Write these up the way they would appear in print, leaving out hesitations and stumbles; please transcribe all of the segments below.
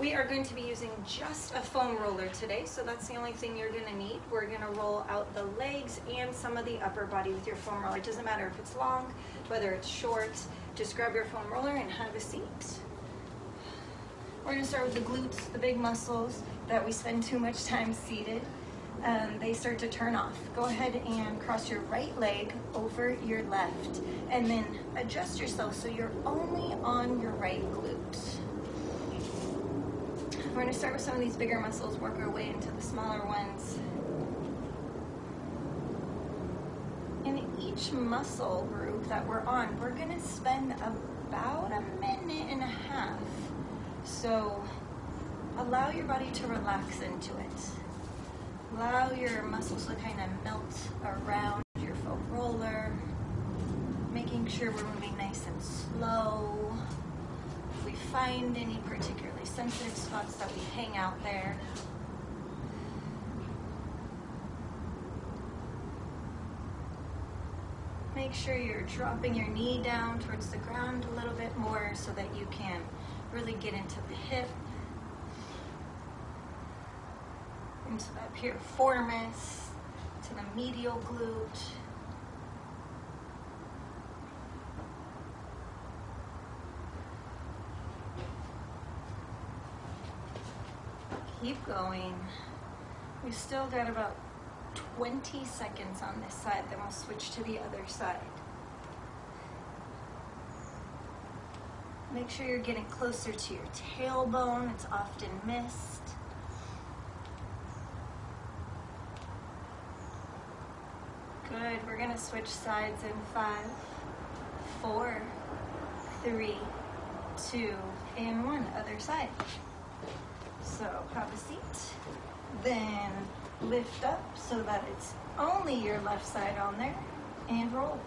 We are going to be using just a foam roller today, so that's the only thing you're going to need. We're going to roll out the legs and some of the upper body with your foam roller. It doesn't matter if it's long, whether it's short, just grab your foam roller and have a seat. We're going to start with the glutes, the big muscles that we spend too much time seated. They start to turn off. Go ahead and cross your right leg over your left, and then adjust yourself so you're only on your right glute. We're going to start with some of these bigger muscles, work our way into the smaller ones. In each muscle group that we're on, we're going to spend about a minute and a half. So allow your body to relax into it. Allow your muscles to kind of melt around your foam roller, making sure we're moving nice and slow. If we find any particularly sensitive spots that we hang out there. Make sure you're dropping your knee down towards the ground a little bit more so that you can really get into the hip, into that piriformis, to the medial glute. Keep going. We've still got about 20 seconds on this side, then we'll switch to the other side. Make sure you're getting closer to your tailbone. It's often missed. Good. We're going to switch sides in 5, 4, 3, 2, and 1. Other side. So have a seat. Then lift up so that it's only your left side on there, and roll.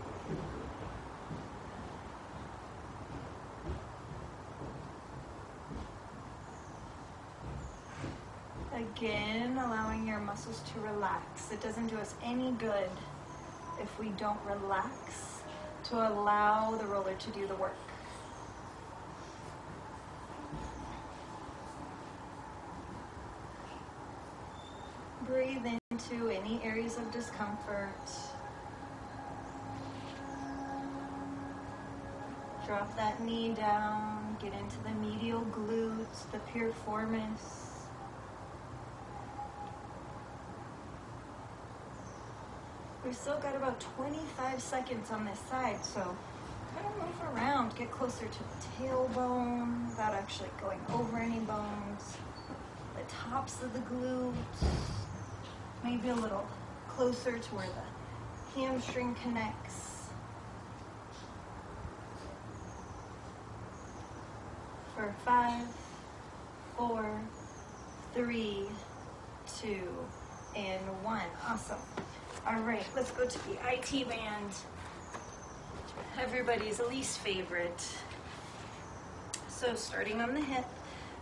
Again, allowing your muscles to relax. It doesn't do us any good if we don't relax to allow the roller to do the work. Breathe into any areas of discomfort. Drop that knee down, get into the medial glutes, the piriformis. We've still got about 25 seconds on this side, so kind of move around, get closer to the tailbone without actually going over any bones, the tops of the glutes, maybe a little closer to where the hamstring connects. For 5, 4, 3, 2, and 1. Awesome. All right, let's go to the IT band. Everybody's least favorite. So starting on the hip,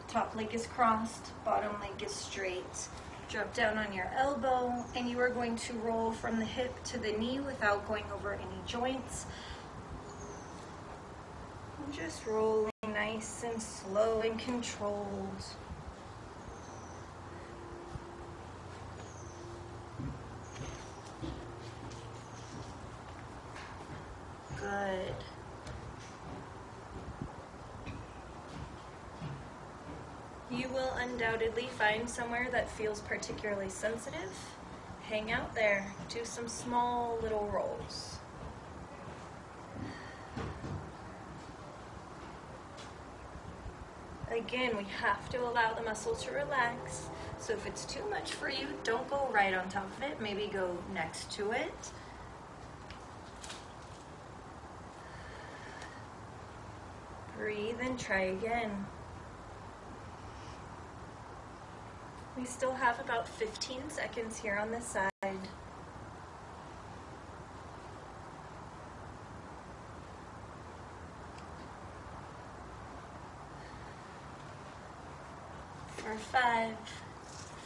top leg is crossed, bottom leg is straight. Drop down on your elbow, and you are going to roll from the hip to the knee without going over any joints. Just rolling nice and slow and controlled. Good. You will undoubtedly find somewhere that feels particularly sensitive. Hang out there. Do some small little rolls. Again, we have to allow the muscle to relax. So if it's too much for you, don't go right on top of it. Maybe go next to it. Breathe and try again. We still have about 15 seconds here on this side. For 5,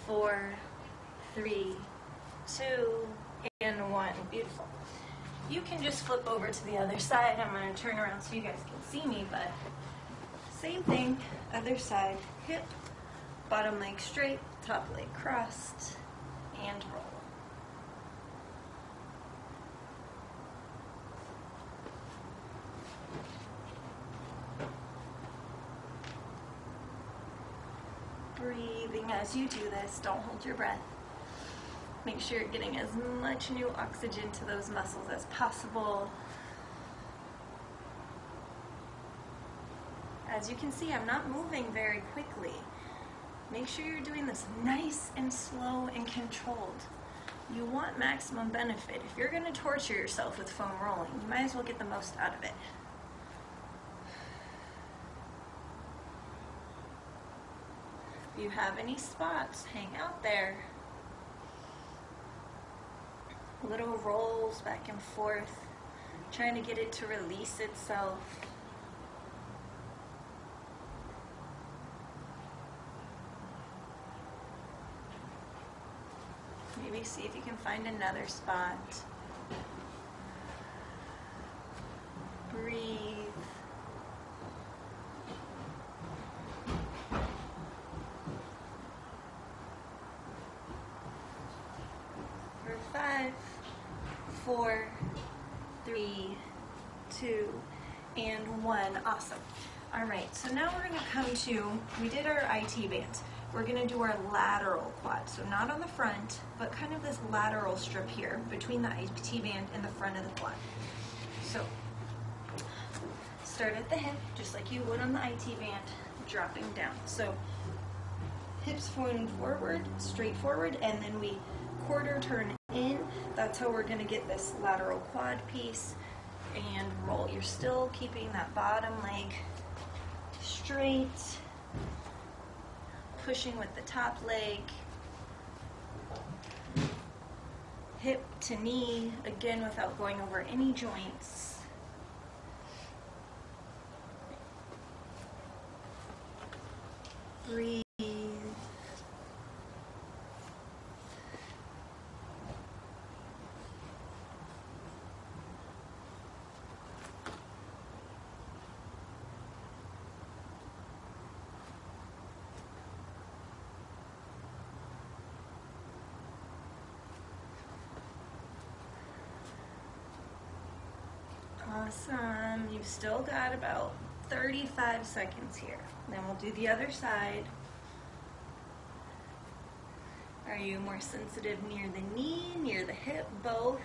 4, 3, 2, and 1. Beautiful. You can just flip over to the other side. I'm going to turn around so you guys can see me, but same thing, other side. Hip, Bottom leg straight, top leg crossed, and roll. Breathing as you do this, don't hold your breath. Make sure you're getting as much new oxygen to those muscles as possible. As you can see, I'm not moving very quickly. Make sure you're doing this nice and slow and controlled. You want maximum benefit. If you're going to torture yourself with foam rolling, you might as well get the most out of it. If you have any spots, hang out there. Little rolls back and forth, trying to get it to release itself. Maybe see if you can find another spot. Breathe. For 5, 4, 3, 2, and 1. Awesome. All right, so now we're going to come to, we did our IT bands. We're going to do our lateral quad. So not on the front, but kind of this lateral strip here between the IT band and the front of the quad. So start at the hip, just like you would on the IT band, dropping down. So hips going forward, straight forward, and then we quarter turn in. That's how we're going to get this lateral quad piece, and roll. You're still keeping that bottom leg straight, pushing with the top leg, hip to knee, again without going over any joints. Breathe. Awesome. You've still got about 35 seconds here. Then we'll do the other side. Are you more sensitive near the knee, near the hip, both?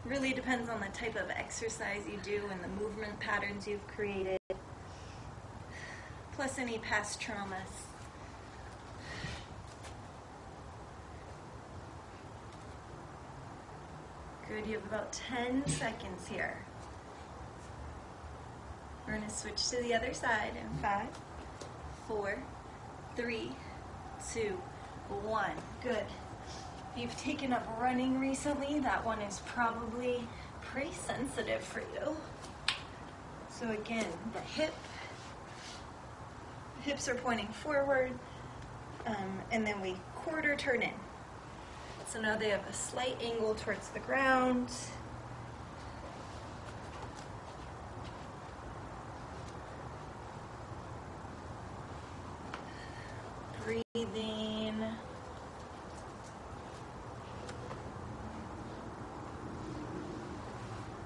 Really depends on the type of exercise you do and the movement patterns you've created, plus any past traumas. Good, you have about 10 seconds here. We're going to switch to the other side in 5, 4, 3, 2, 1. Good. If you've taken up running recently, that one is probably pretty sensitive for you. So again, the hips are pointing forward, and then we quarter turn in. So now they have a slight angle towards the ground. Breathing.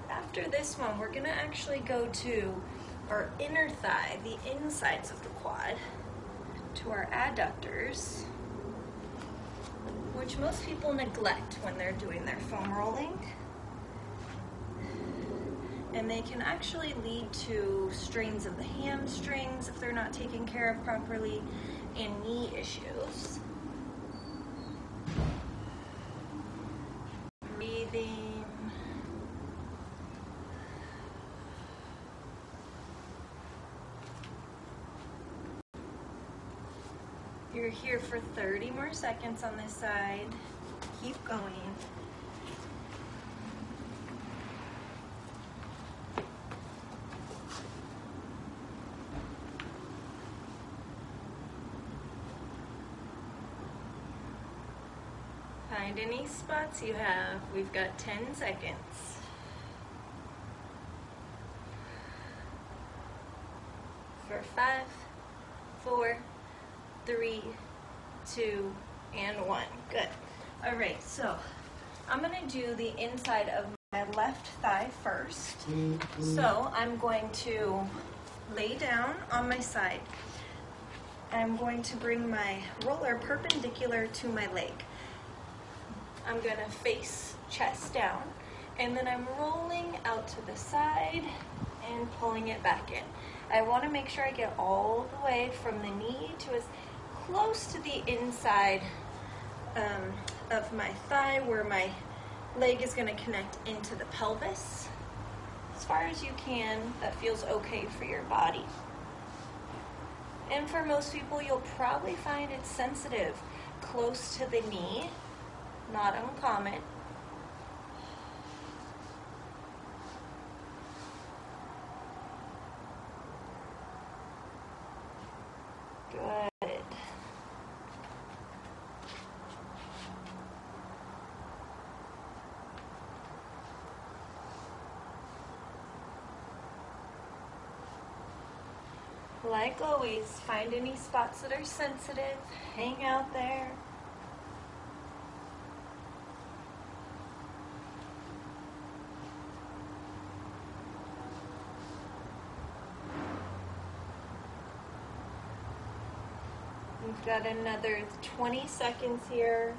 After this one, we're going to actually go to our inner thigh, the insides of the quad, to our adductors, which most people neglect when they're doing their foam rolling. And they can actually lead to strains of the hamstrings if they're not taken care of properly, and knee issues. Breathing. You're here for 30 more seconds on this side. Keep going. Find any spots you have. We've got 10 seconds. For 5, 4, 3, 2, and 1. Good. All right, so I'm going to do the inside of my left thigh first. So I'm going to lay down on my side. I'm going to bring my roller perpendicular to my leg. I'm going to face chest down, and then I'm rolling out to the side and pulling it back in. I want to make sure I get all the way from the knee to as close to the inside of my thigh where my leg is going to connect into the pelvis. As far as you can, that feels okay for your body. And for most people, you'll probably find it's sensitive close to the knee, not uncommon. Good. Like always, find any spots that are sensitive, hang out there. We've got another 20 seconds here.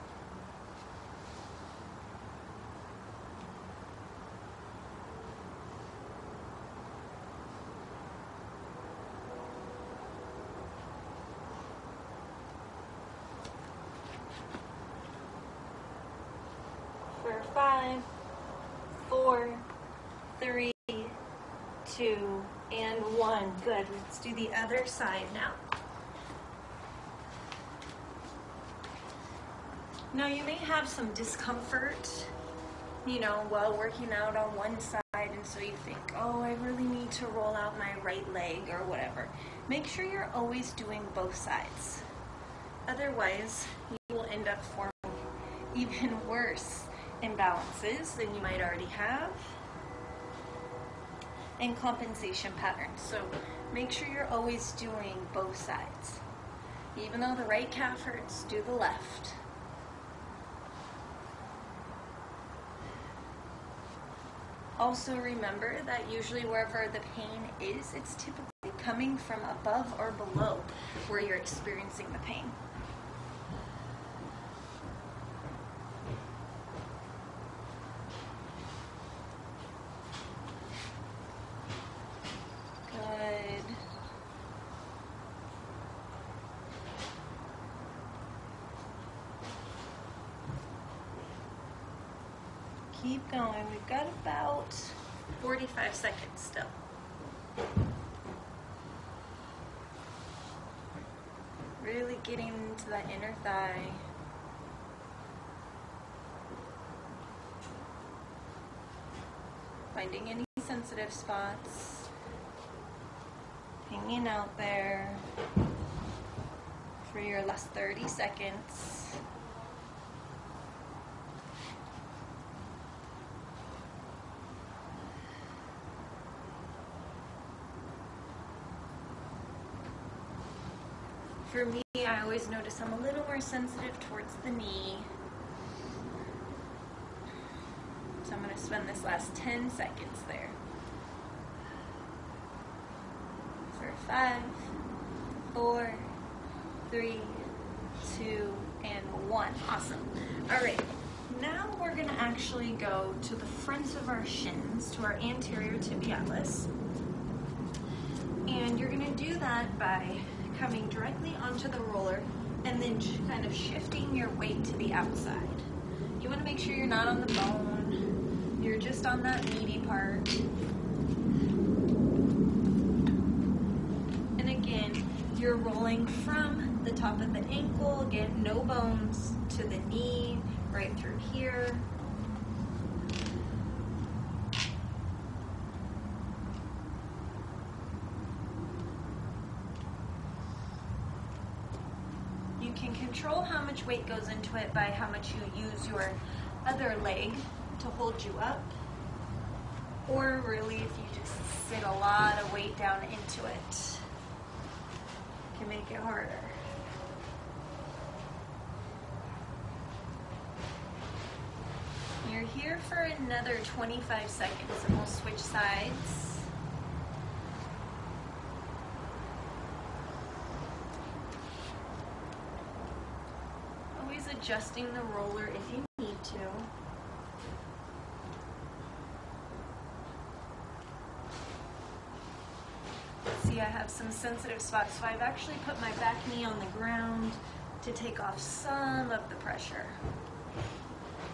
For 5, 4, 3, 2, and 1. Good. Let's do the other side now. Now you may have some discomfort, while working out on one side, and so you think, oh, I really need to roll out my right leg or whatever. Make sure you're always doing both sides. Otherwise, you will end up forming even worse imbalances than you might already have, and compensation patterns. So make sure you're always doing both sides. Even though the right calf hurts, do the left. Also remember that usually wherever the pain is, it's typically coming from above or below where you're experiencing the pain. Good. Keep going. We've got about 45 seconds still. Really getting into that inner thigh. Finding any sensitive spots. Hanging out there for your last 30 seconds. For me, I always notice I'm a little more sensitive towards the knee. So I'm going to spend this last 10 seconds there. For 5, 4, 3, 2, and 1. Awesome. All right. Now we're going to actually go to the fronts of our shins, to our anterior tibialis. And you're going to do that by coming directly onto the roller and then kind of shifting your weight to the outside. You want to make sure you're not on the bone. You're just on that meaty part. And again, you're rolling from the top of the ankle, again, no bones, to the knee, right through here. You can control how much weight goes into it by how much you use your other leg to hold you up, or really if you just sit a lot of weight down into it, it can make it harder. here for another 25 seconds and we'll switch sides. Always adjusting the roller if you need to. See, I have some sensitive spots, so I've actually put my back knee on the ground to take off some of the pressure.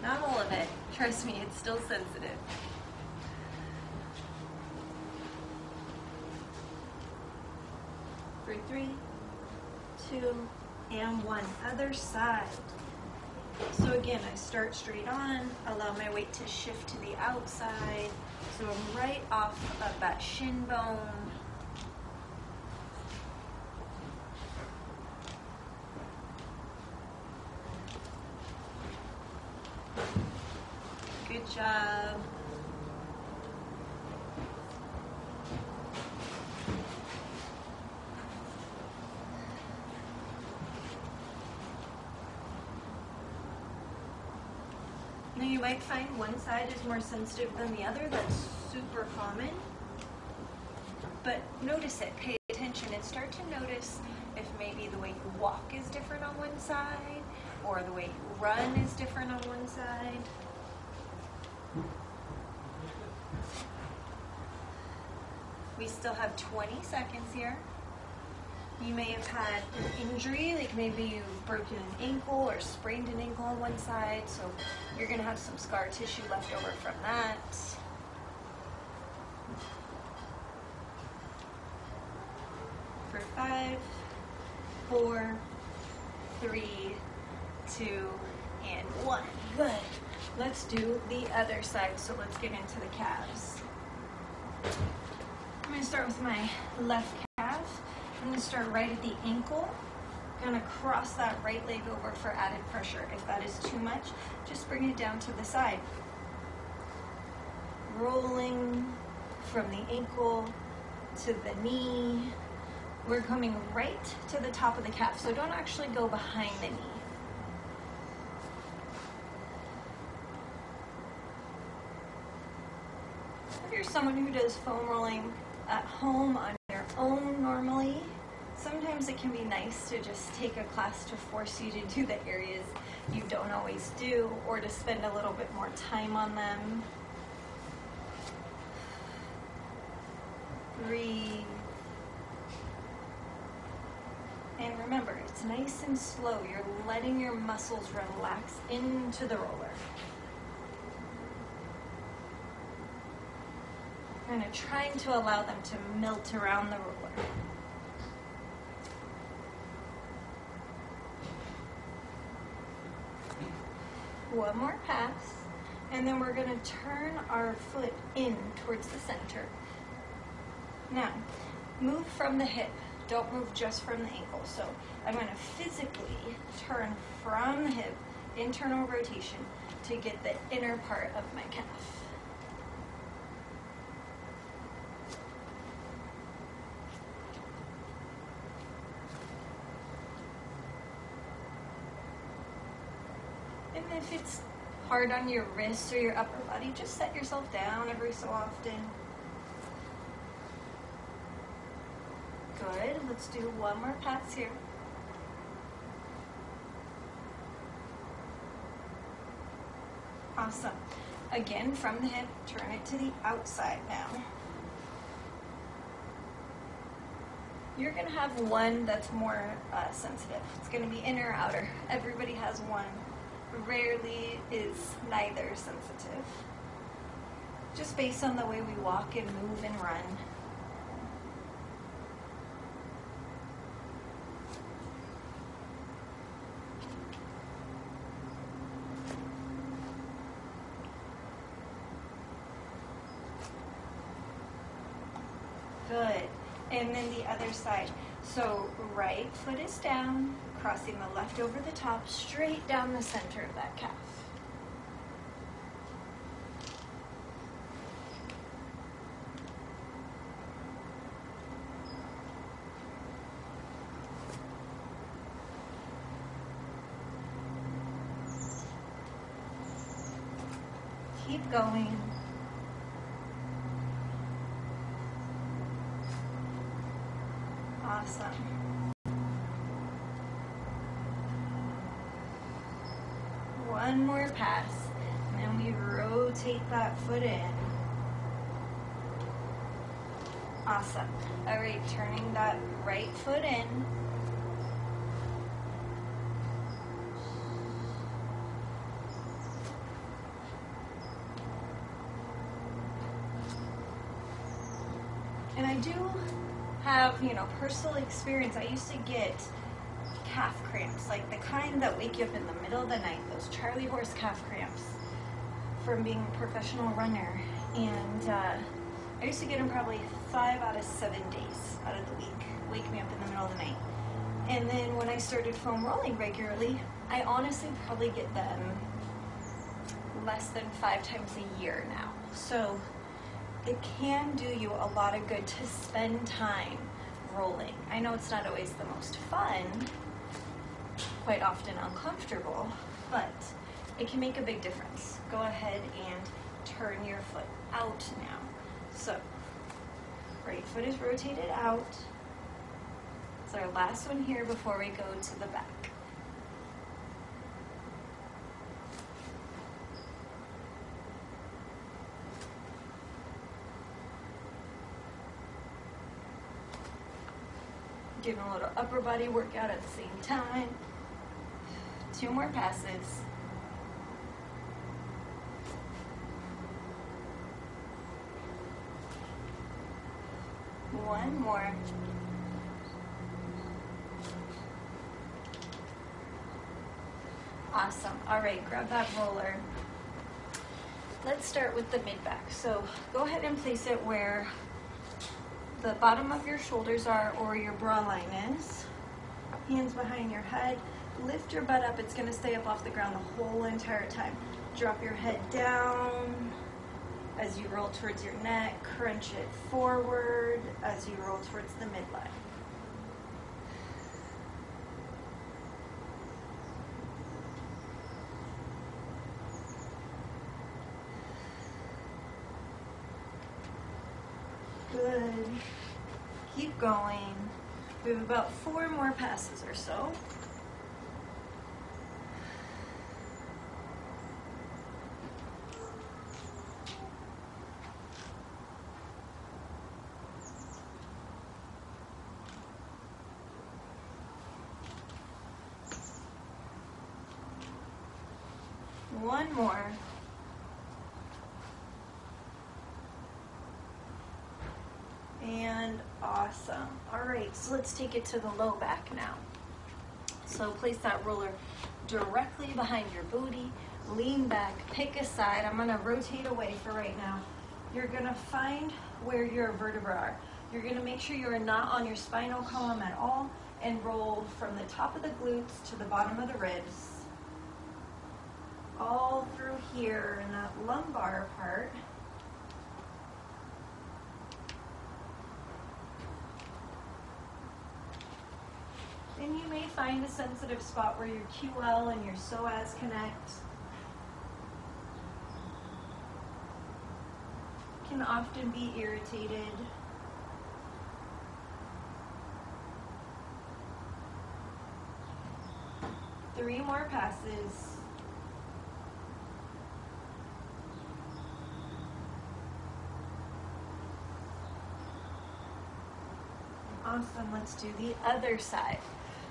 Not all of it. Trust me, it's still sensitive. For 3, 2, and 1. Other side. So again, I start straight on, allow my weight to shift to the outside, so I'm right off of that shin bone. Good job. Now you might find one side is more sensitive than the other. That's super common. But notice it, pay attention, and start to notice if maybe the way you walk is different on one side, or the way you run is different on one side. We still have 20 seconds here. You may have had an injury, like maybe you've broken an ankle or sprained an ankle on one side, so you're going to have some scar tissue left over from that. For 5, 4, 3, 2, and 1. Good. Let's do the other side, so let's get into the calves. I'm going to start with my left calf. I'm going to start right at the ankle. I'm going to cross that right leg over for added pressure. If that is too much, just bring it down to the side. Rolling from the ankle to the knee. We're coming right to the top of the calf, so don't actually go behind the knee. If you're someone who does foam rolling at home on your own normally, sometimes it can be nice to just take a class to force you to do the areas you don't always do, or to spend a little bit more time on them. Breathe. And remember, it's nice and slow. You're letting your muscles relax into the roller. Kind of trying to allow them to melt around the roller. One more pass, and then we're going to turn our foot in towards the center. Now, move from the hip. Don't move just from the ankle. So I'm going to physically turn from the hip, internal rotation, to get the inner part of my calf. And if it's hard on your wrists or your upper body, just set yourself down every so often. Good. Let's do one more pass here. Awesome. Again, from the hip, turn it to the outside now. You're going to have one that's more sensitive. It's going to be inner or outer. Everybody has one. Rarely is neither sensitive. Just based on the way we walk and move and run. Good. And then the other side. So right foot is down, crossing the left over the top, straight down the center of that calf. Keep going. Awesome. One more pass, and then we rotate that foot in. Awesome. All right, turning that right foot in. And I do have, personal experience. I used to get calf cramps, like the kind that wake you up in the middle of the night, those Charlie horse calf cramps from being a professional runner. And I used to get them probably 5 out of 7 days out of the week, wake me up in the middle of the night. And then when I started foam rolling regularly, I honestly probably get them less than 5 times a year now. So it can do you a lot of good to spend time rolling. I know it's not always the most fun, quite often uncomfortable, but it can make a big difference. Go ahead and turn your foot out now. So, right foot is rotated out. It's our last one here before we go to the back. Getting a little upper body workout at the same time. 2 more passes. One more. Awesome. All right, grab that roller. Let's start with the mid-back. So go ahead and place it where the bottom of your shoulders are or your bra line is. Hands behind your head. Lift your butt up. It's going to stay up off the ground the whole entire time. Drop your head down as you roll towards your neck. Crunch it forward as you roll towards the midline. Good. Keep going. We have about 4 more passes or so. One more. And awesome. All right, so let's take it to the low back now. So place that roller directly behind your booty. Lean back, pick a side. I'm gonna rotate away for right now. You're gonna find where your vertebrae are. You're gonna make sure you're not on your spinal column at all and roll from the top of the glutes to the bottom of the ribs. All through here in that lumbar part. And you may find a sensitive spot where your QL and your psoas connect. Can often be irritated. Three more passes. Awesome, let's do the other side.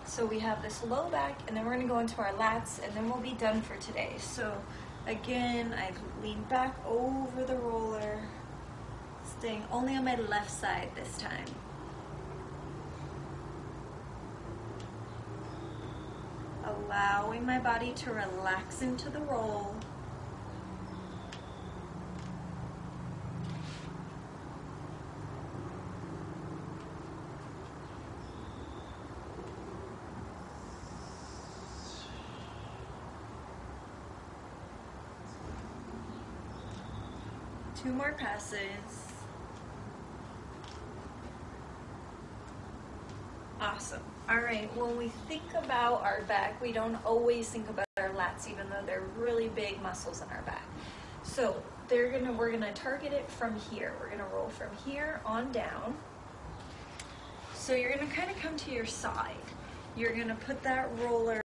So we have this low back, and then we're going to go into our lats, and then we'll be done for today. So again, I've leaned back over the roller, staying only on my left side this time. Allowing my body to relax into the roll. Two more passes. Awesome. All right, when we think about our back, we don't always think about our lats, even though they're really big muscles in our back. So we're gonna target it from here. We're gonna roll from here on down. So you're gonna kind of come to your side. You're gonna put that roller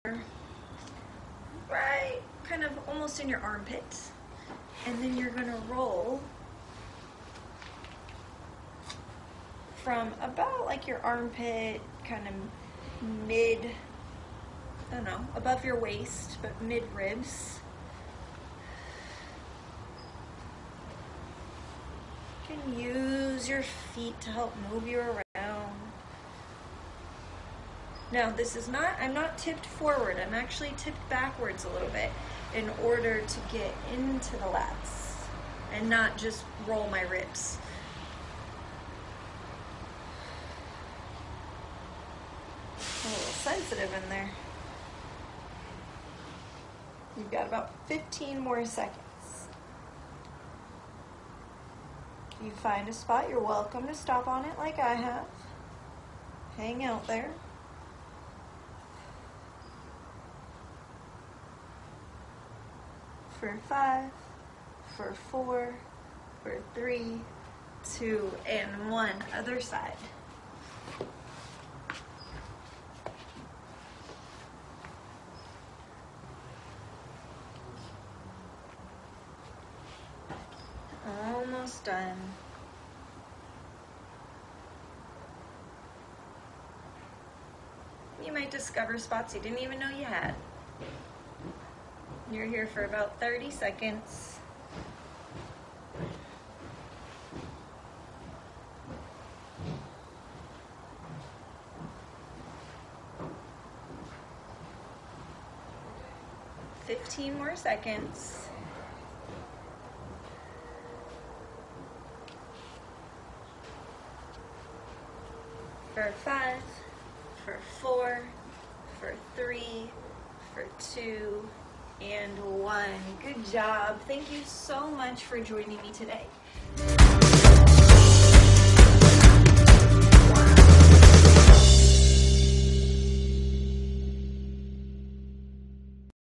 right kind of almost in your armpits. And then you're gonna roll from about like your armpit, kind of above your waist, but mid ribs. You can use your feet to help move you around. Now, I'm not tipped forward. I'm actually tipped backwards a little bit in order to get into the lats and not just roll my ribs. A little sensitive in there. You've got about 15 more seconds. If you find a spot, you're welcome to stop on it like I have. Hang out there. For 5, for 4, for 3, 2, and 1. Other side. Almost done. You might discover spots you didn't even know you had. You're here for about 30 seconds. $15 more seconds. For 5, for 4, for 3, for 2, and 1. Good job. Thank you so much for joining me today.